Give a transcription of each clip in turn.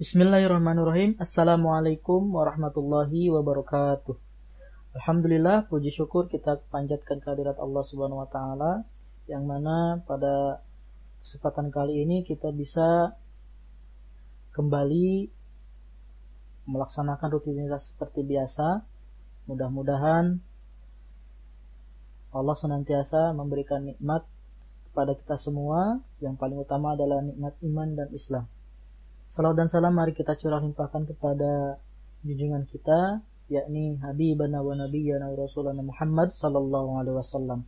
Bismillahirrahmanirrahim. Assalamualaikum warahmatullahi wabarakatuh. Alhamdulillah, puji syukur kita panjatkan kehadirat Allah Subhanahu wa taala yang mana pada kesempatan kali ini kita bisa kembali melaksanakan rutinitas seperti biasa. Mudah-mudahan Allah senantiasa memberikan nikmat kepada kita semua. Yang paling utama adalah nikmat iman dan Islam. Salawat dan salam mari kita curah limpahkan kepada junjungan kita, yakni Habibana wa Nabiyyana wa Rasulana Muhammad sallallahu alaihi wasallam.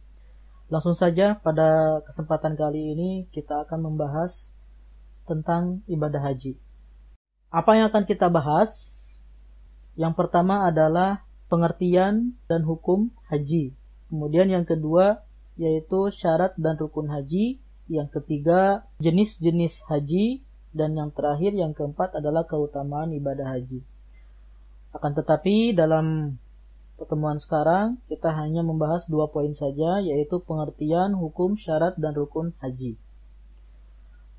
Langsung saja pada kesempatan kali ini kita akan membahas tentang ibadah haji. Apa yang akan kita bahas? Yang pertama adalah pengertian dan hukum haji. Kemudian yang kedua yaitu syarat dan rukun haji. Yang ketiga jenis-jenis haji. Dan yang terakhir, yang keempat adalah keutamaan ibadah haji. Akan tetapi dalam pertemuan sekarang kita hanya membahas 2 poin saja, yaitu pengertian, hukum, syarat, dan rukun haji.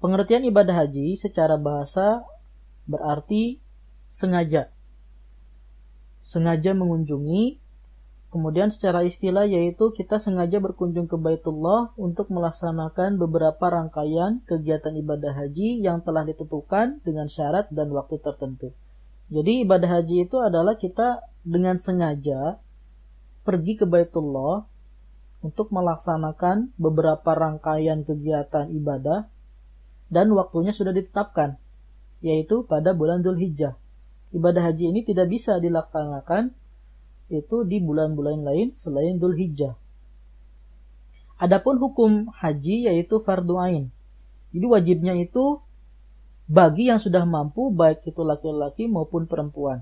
Pengertian ibadah haji secara bahasa berarti sengaja. Sengaja mengunjungi. Kemudian secara istilah yaitu kita sengaja berkunjung ke Baitullah untuk melaksanakan beberapa rangkaian kegiatan ibadah haji yang telah ditentukan dengan syarat dan waktu tertentu. Jadi ibadah haji itu adalah kita dengan sengaja pergi ke Baitullah untuk melaksanakan beberapa rangkaian kegiatan ibadah dan waktunya sudah ditetapkan, yaitu pada bulan Dzulhijjah. Ibadah haji ini tidak bisa dilaksanakan itu di bulan-bulan lain selain Dzulhijjah. Adapun hukum haji yaitu fardu ain. Jadi wajibnya itu bagi yang sudah mampu, baik itu laki-laki maupun perempuan.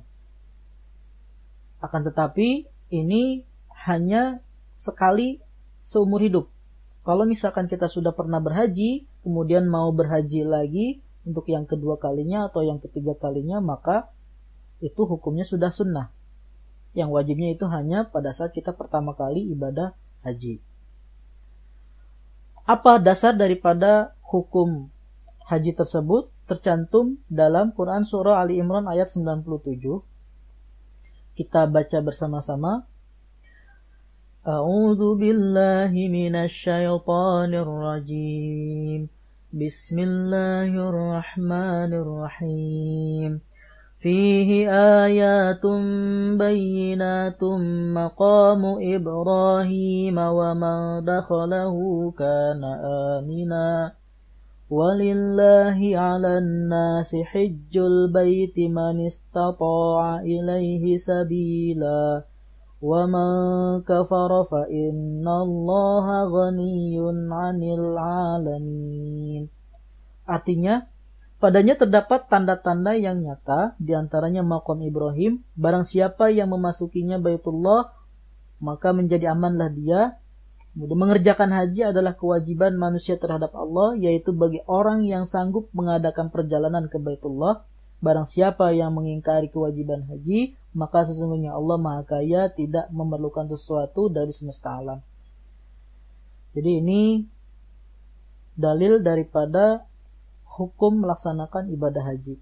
Akan tetapi ini hanya sekali seumur hidup. Kalau misalkan kita sudah pernah berhaji, kemudian mau berhaji lagi untuk yang kedua kalinya atau yang ketiga kalinya, maka itu hukumnya sudah sunnah. Yang wajibnya itu hanya pada saat kita pertama kali ibadah haji. Apa dasar daripada hukum haji tersebut? Tercantum dalam Quran Surah Ali Imran ayat 97. Kita baca bersama-sama. A'udzu billahi minasy syaithanir rajim. Bismillahirrahmanirrahim. فيه آيات بينات مقام إبراهيم ومن دخله كان آمنا ولله على الناس حج البيت من استطاع إليه سبيلا ومن كفر فإن الله غني عن العالمين. Artinya, padanya terdapat tanda-tanda yang nyata, diantaranya maqam Ibrahim. Barang siapa yang memasukinya Baitullah, maka menjadi amanlah dia. Kemudian mengerjakan haji adalah kewajiban manusia terhadap Allah, yaitu bagi orang yang sanggup mengadakan perjalanan ke Baitullah. Barang siapa yang mengingkari kewajiban haji, maka sesungguhnya Allah Maha Kaya, tidak memerlukan sesuatu dari semesta alam. Jadi ini dalil daripada hukum melaksanakan ibadah haji.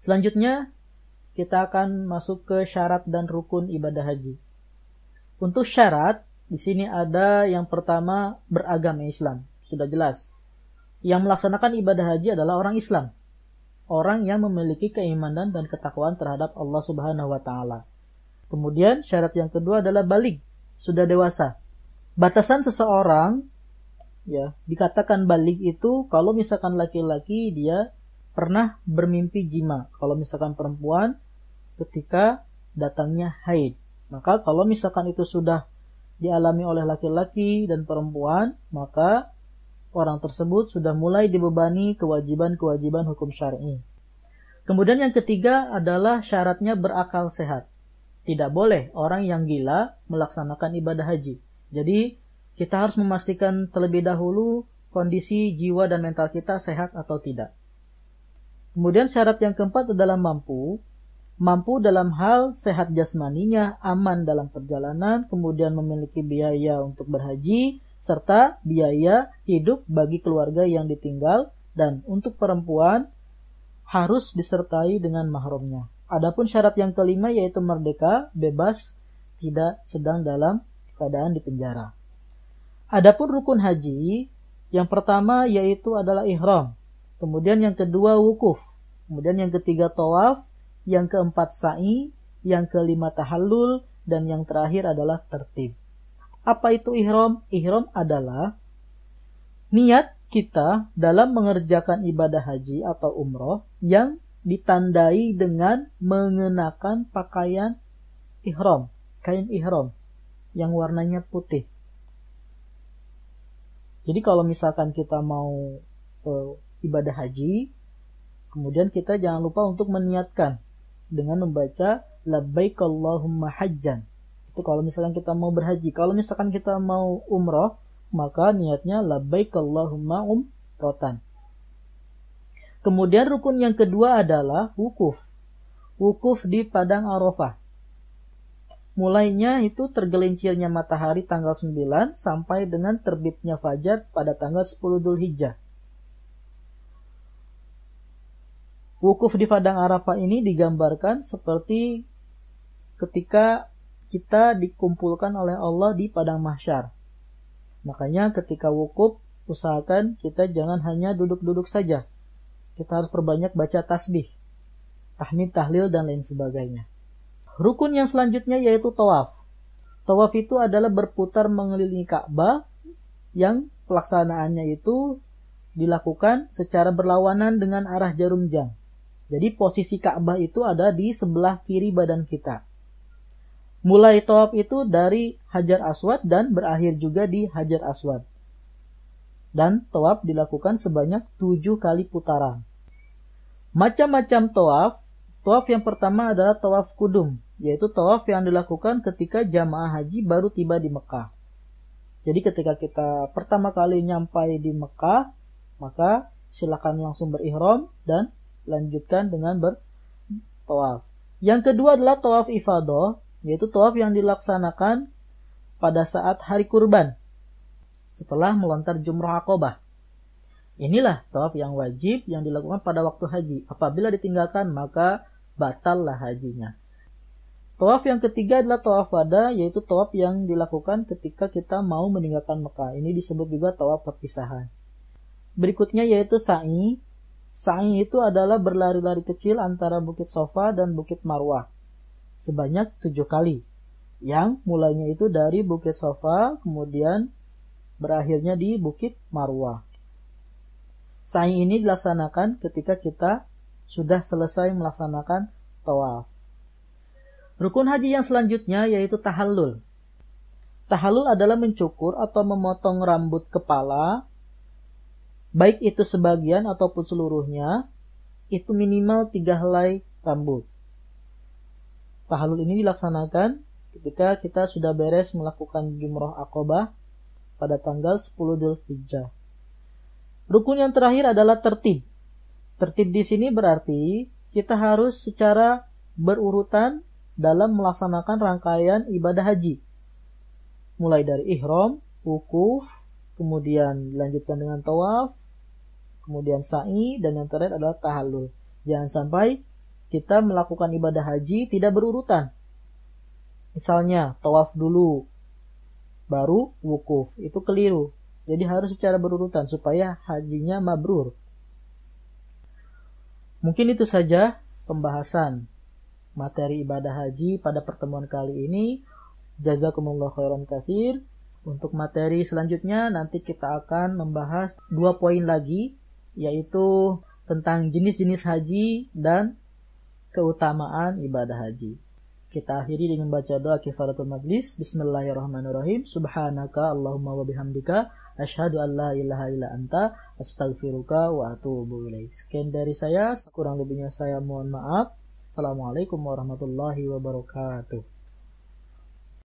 Selanjutnya kita akan masuk ke syarat dan rukun ibadah haji. Untuk syarat di sini ada yang pertama beragama Islam, sudah jelas. Yang melaksanakan ibadah haji adalah orang Islam, orang yang memiliki keimanan dan ketakwaan terhadap Allah Subhanahu wa taala. Kemudian syarat yang kedua adalah baligh, sudah dewasa. Batasan seseorang dikatakan baligh itu kalau misalkan laki-laki dia pernah bermimpi jima. Kalau misalkan perempuan ketika datangnya haid. Maka kalau misalkan itu sudah dialami oleh laki-laki dan perempuan, maka orang tersebut sudah mulai dibebani kewajiban-kewajiban hukum syar'i. Kemudian yang ketiga adalah syaratnya berakal sehat. Tidak boleh orang yang gila melaksanakan ibadah haji. Jadi kita harus memastikan terlebih dahulu kondisi jiwa dan mental kita sehat atau tidak. Kemudian syarat yang keempat adalah mampu. Mampu dalam hal sehat jasmaninya, aman dalam perjalanan, kemudian memiliki biaya untuk berhaji, serta biaya hidup bagi keluarga yang ditinggal. Dan untuk perempuan harus disertai dengan mahramnya. Adapun syarat yang kelima yaitu merdeka, bebas, tidak sedang dalam keadaan dipenjara. Adapun rukun haji, yang pertama yaitu adalah ihram. Kemudian yang kedua wukuf. Kemudian yang ketiga tawaf, yang keempat sa'i, yang kelima tahallul, dan yang terakhir adalah tertib. Apa itu ihram? Ihram adalah niat kita dalam mengerjakan ibadah haji atau umroh yang ditandai dengan mengenakan pakaian ihram, kain ihram yang warnanya putih. Jadi kalau misalkan kita mau ibadah haji, kemudian kita jangan lupa untuk meniatkan dengan membaca labbaik Allahumma hajjan. Itu kalau misalkan kita mau berhaji. Kalau misalkan kita mau umroh, maka niatnya labbaik Allahumma umrotan. Kemudian rukun yang kedua adalah wukuf. Wukuf di padang Arafah. Mulainya itu tergelincirnya matahari tanggal 9 sampai dengan terbitnya fajar pada tanggal 10 Dzulhijjah. Wukuf di padang Arafah ini digambarkan seperti ketika kita dikumpulkan oleh Allah di padang mahsyar. Makanya ketika wukuf, usahakan kita jangan hanya duduk-duduk saja. Kita harus perbanyak baca tasbih, tahmid, tahlil, dan lain sebagainya. Rukun yang selanjutnya yaitu tawaf. Tawaf itu adalah berputar mengelilingi Ka'bah yang pelaksanaannya itu dilakukan secara berlawanan dengan arah jarum jam. Jadi posisi Ka'bah itu ada di sebelah kiri badan kita. Mulai tawaf itu dari Hajar Aswad dan berakhir juga di Hajar Aswad. Dan tawaf dilakukan sebanyak 7 kali putaran. Macam-macam tawaf. Tawaf yang pertama adalah tawaf kudum, yaitu tawaf yang dilakukan ketika jamaah haji baru tiba di Mekah. Jadi ketika kita pertama kali nyampai di Mekah, maka silakan langsung berihram dan lanjutkan dengan bertawaf. Yang kedua adalah tawaf ifadah, yaitu tawaf yang dilaksanakan pada saat hari kurban setelah melontar jumrah Aqabah. Inilah tawaf yang wajib yang dilakukan pada waktu haji. Apabila ditinggalkan maka batallah hajinya. Tawaf yang ketiga adalah tawaf wada, yaitu tawaf yang dilakukan ketika kita mau meninggalkan Mekah. Ini disebut juga tawaf perpisahan. Berikutnya yaitu sa'i. Sa'i itu adalah berlari-lari kecil antara Bukit Sofa dan Bukit Marwah sebanyak 7 kali. Yang mulainya itu dari Bukit Sofa, kemudian berakhirnya di Bukit Marwah. Sa'i ini dilaksanakan ketika kita sudah selesai melaksanakan tawaf. Rukun haji yang selanjutnya yaitu tahallul. Tahallul adalah mencukur atau memotong rambut kepala, baik itu sebagian ataupun seluruhnya, itu minimal 3 helai rambut. Tahallul ini dilaksanakan ketika kita sudah beres melakukan jumrah Aqabah pada tanggal 10 Dzulhijjah. Rukun yang terakhir adalah tertib. Tertib di sini berarti kita harus secara berurutan dalam melaksanakan rangkaian ibadah haji. Mulai dari ihram, wukuf, kemudian dilanjutkan dengan tawaf, kemudian sa'i, dan yang terakhir adalah tahallul. Jangan sampai kita melakukan ibadah haji tidak berurutan. Misalnya tawaf dulu, baru wukuf. Itu keliru. Jadi harus secara berurutan supaya hajinya mabrur. Mungkin itu saja pembahasan materi ibadah haji pada pertemuan kali ini. Jazakumullah khairan katsir. Untuk materi selanjutnya nanti kita akan membahas 2 poin lagi, yaitu tentang jenis-jenis haji dan keutamaan ibadah haji. Kita akhiri dengan baca doa kifaratul majlis. Bismillahirrahmanirrahim. Subhanaka Allahumma wa bihamdika asyhadu an la ilaha illa anta astaghfiruka wa atubu ilaik. Sekian dari saya, kurang lebihnya saya mohon maaf. Assalamualaikum warahmatullahi wabarakatuh.